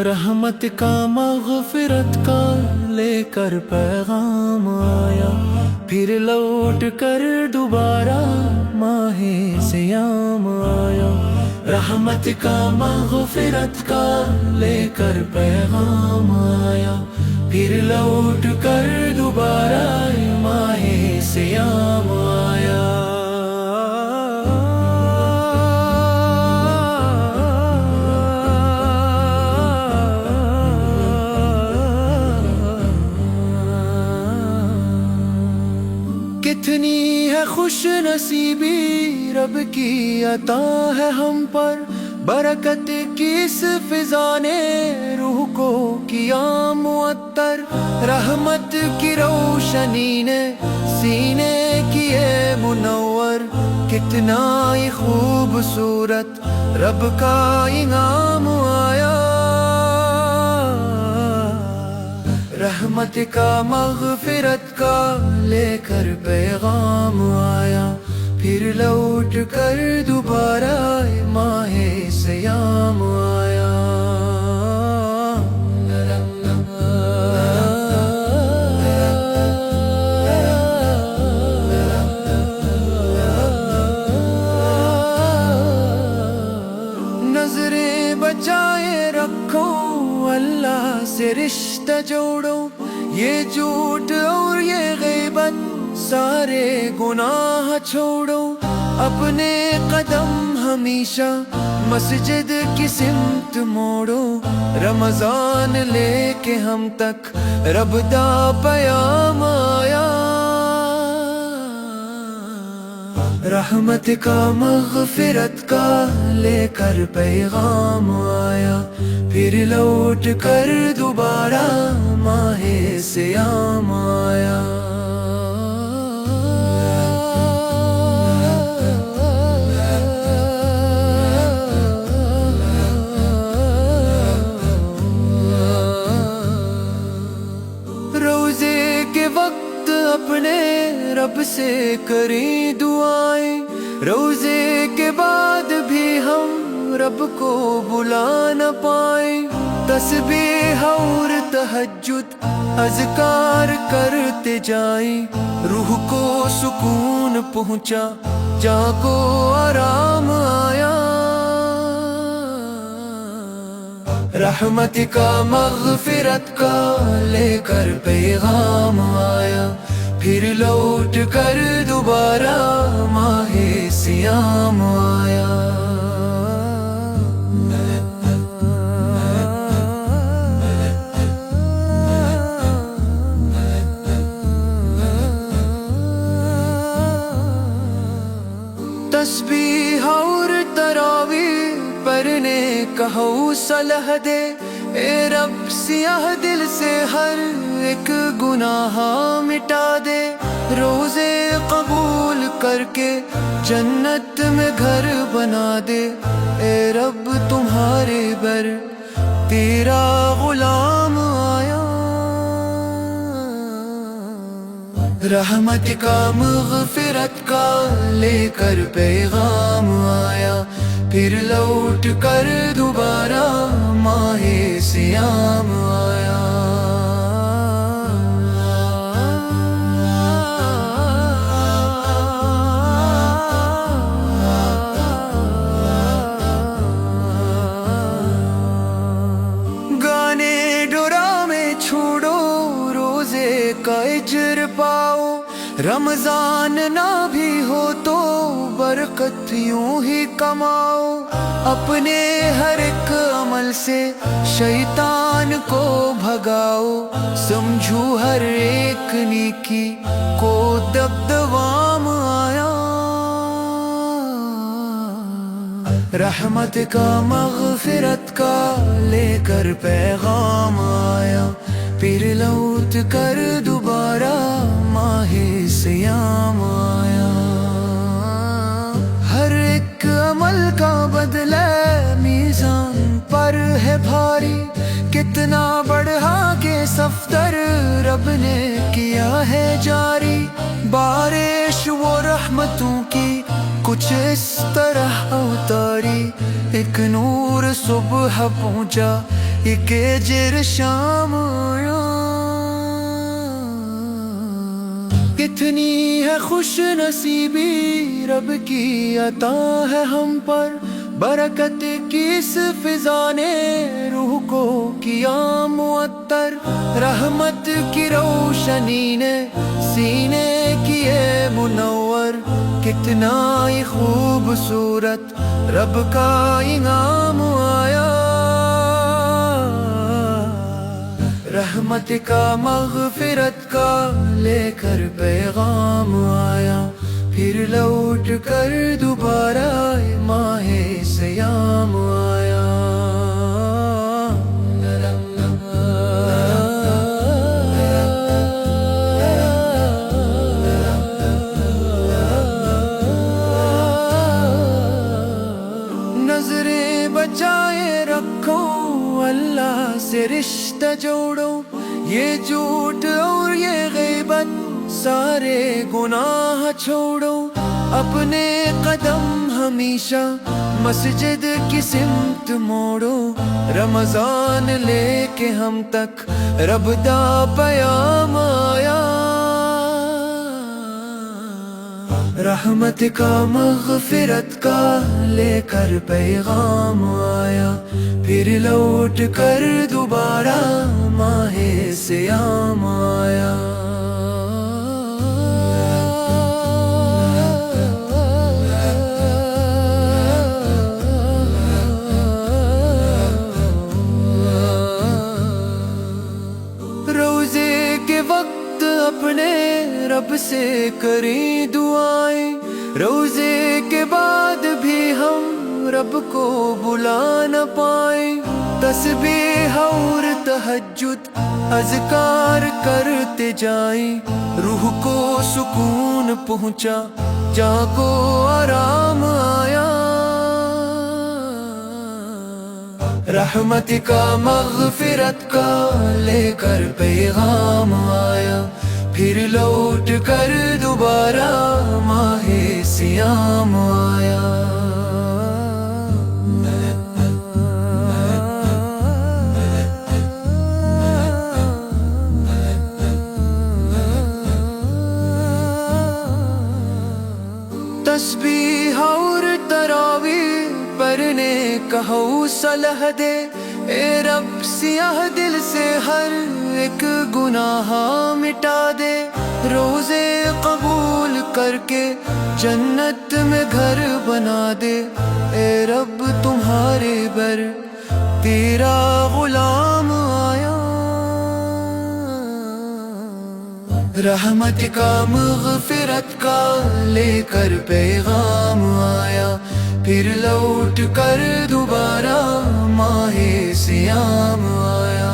رحمت کا مغفرت کا لے کر پیغام آیا، پھر لوٹ کر دوبارہ ماہ سیام آیا۔ رحمت کا مغفرت کا لے کر پیغام آیا، پھر لوٹ کر دوبارہ ماہ سیام آیا۔ کتنی ہے خوش نصیبی رب کی عطا ہے ہم پر، برکت کی اس فضا نے روح کو کیا معطر، رحمت کی روشنی نے سینے کیے منور، کتنا ہی خوبصورت رب کا انعام آیا۔ رحمت کا مغفرت کا لے کر پیغام آیا، پھر لوٹ کر دوبارہ ماہ سیام آیا۔ نظریں بچائے رکھو، اللہ سے رشتہ جوڑو، یہ جھوٹ اور یہ غیبت سارے گناہ چھوڑو، اپنے قدم ہمیشہ مسجد کی سمت موڑو، رمضان لے کے ہم تک رب دا پیام آیا۔ رحمت کا مغفرت کا لے کر پیغام آیا، پھر لوٹ کر دوبارہ ماہ سیام آیا۔ روزے کے وقت اپنے رب سے کریں دعائیں، روزے کے بعد بھی ہم رب کو بلا نہ پائیں، تسبیح اور تہجد اذکار کرتے جائیں، روح کو سکون پہنچا جان کو آرام آیا۔ رحمت کا مغفرت کا لے کر پیغام آیا، پھر لوٹ کر دوبارہ ماہ سیام آیا۔ تسبیح اور تراویح پڑھنے کا حوصلہ دے، اے رب سیاہ دل سے ہر ایک گناہ مٹا دے، روزے قبول کر کے جنت میں گھر بنا دے، اے رب تمہارے بر تیرا غلام آیا۔ رحمت کا مغفرت کا لے کر پیغام آیا، پھر لوٹ کر دوبارہ ماہ سیام آیا۔ گانے ڈرامے چھوڑو، روزے کا اجر پاؤ، رمضان نہ بھی ہو تو برکت یوں ہی کماؤ، اپنے ہر ایک عمل سے شیطان کو بھگاؤ، سمجھو ہر ایک نیکی کو دبدبام آیا۔ رحمت کا مغفرت کا لے کر پیغام آیا، پھر لوٹ کر دوبارہ ماہ سیام آیا۔ ہر ایک عمل کا بدلہ میزان پر ہے بھاری، کتنا بڑھا کے صفدر رب نے کیا ہے جاری، بارش و رحمتوں کی کچھ اس طرح اتاری، ایک نور صبح پہنچا، ایک اجر شام آیا۔ کتنی ہے خوش نصیبی رب کی عطا ہے ہم پر، برکت کی اس فضا نے روح کو کیا معطر، رحمت کی روشنی نے سینے کیے منور، کتنا ہی خوبصورت رب کا انعام آیا۔ رحمت کا مغفرت کا لے کر پیغام آیا، پھر لوٹ کر دوبارہ ماہ سیام آیا۔ نظریں بچائے رکھو، اللہ سے رشتہ جوڑو، یہ جھوٹ اور یہ غیبت سارے گناہ چھوڑو، اپنے قدم ہمیشہ مسجد کی سمت موڑو، رمضان لے کے ہم تک رب دا پیام آیا۔ رحمت کا مغفرت کا لے کر پیغام آیا، پھر لوٹ کر دوبارہ ماہ سیام آیا۔ روزے کے وقت اپنے رب سے کریں دعائیں، روزے کے بعد بھی ہم رب کو بلا نہ پائیں، تسبیح اور تہجد اذکار کرتے جائیں، روح کو سکون پہنچا، جان کو آرام آیا۔ رحمت کا مغفرت کا لے کر پیغام آیا، پھر لوٹ کر دوبارہ ماہ سیام آیا۔ تسبیح اور تراویح پڑھنے کا حوصلہ دے، اے رب سیاہ دل سے ہر ایک گناہ مٹا دے، روزے قبول کر کے جنت میں گھر بنا دے، اے رب تمہارے بر تیرا غلام آیا۔ رحمت کا مغفرت کا لے کر پیغام آیا، پھر لوٹ کر دوبارہ ماہ سیام آیا۔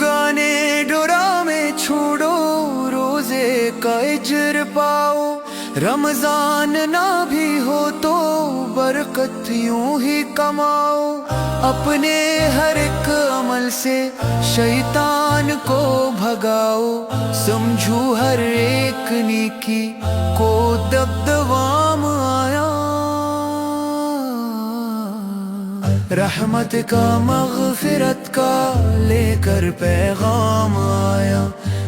گانے ڈرامے چھوڑو، روزے کا اجر پاؤ، رمضان نہ بھی ہو تو برکت یوں ہی کماؤ، اپنے ہر ایک عمل سے شیطان کو بھگاؤ، سمجھو ہر ایک نیکی کو دبدبام آیا۔ رحمت کا مغفرت کا لے کر پیغام آیا،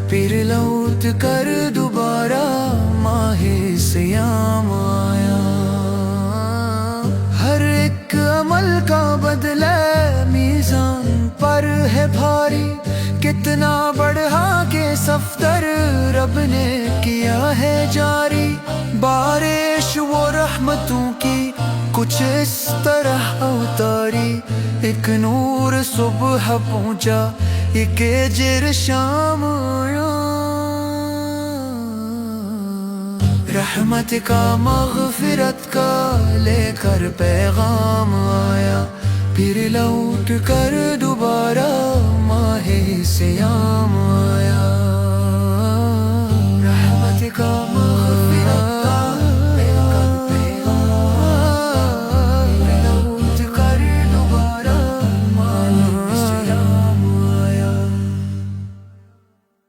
پھر لوٹ کر دوبارہ ماہ سیام آیا۔ ہر ایک عمل کا بدلہ میزان پر ہے بھاری، کتنا بڑھا کے صفدر رب نے کیا ہے جاری، بارش و رحمتوں کی کچھ اس طرح اتاری، ایک نور صبح پہنچا، ایک اجر شام آیا۔ رحمت کا مغفرت کا لے کر پیغام آیا، پھر لوٹ کر دوبارہ ماہ سیام آیا۔